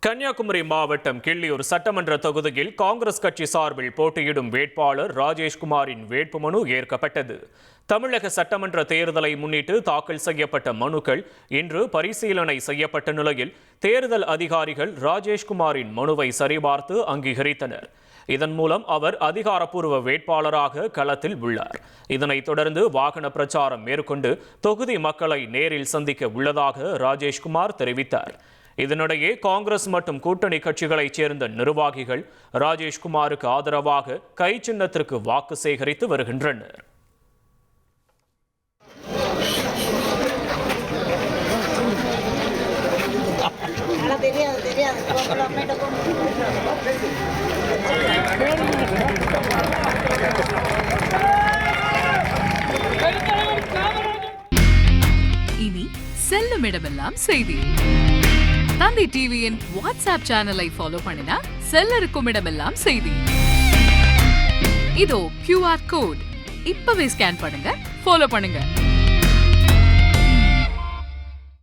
கன்னியாகுமரி மாவட்டம் கிள்ளியூர் சட்டமன்ற தொகுதியில் காங்கிரஸ் கட்சி சார்பில் போட்டியிடும் வேட்பாளர் ராஜேஷ்குமாரின் வேட்புமனு ஏற்கப்பட்டது. தமிழக சட்டமன்ற தேர்தலை முன்னிட்டு தாக்கல் செய்யப்பட்ட மனுக்கள் இன்று பரிசீலனை செய்யப்பட்ட நிலையில் தேர்தல் அதிகாரிகள் ராஜேஷ்குமாரின் மனுவை சரிபார்த்து அங்கீகரித்தனர். இதன் மூலம் அவர் அதிகாரப்பூர்வ வேட்பாளராக களத்தில் உள்ளார். இதனைத் தொடர்ந்து வாகன பிரச்சாரம் மேற்கொண்டு தொகுதி மக்களை நேரில் சந்திக்க உள்ளதாக ராஜேஷ்குமார் தெரிவித்தார். இதனிடையே காங்கிரஸ் மற்றும் கூட்டணி கட்சிகளைச் சேர்ந்த நிர்வாகிகள் ராஜேஷ்குமாருக்கு ஆதரவாக கை சின்னத்திற்கு வாக்கு சேகரித்து வருகின்றனர். இனி செல்லும் இடமெல்லாம் செய்தி. தந்தி டிவியின் வாட்ஸ்அப் சேனலை ஃபாலோ பண்ணினா செல்லருக்கும் இடமெல்லாம் செய்தி. இதோ QR கோட் இப்பவே ஸ்கேன் பண்ணுங்க, ஃபாலோ பண்ணுங்க.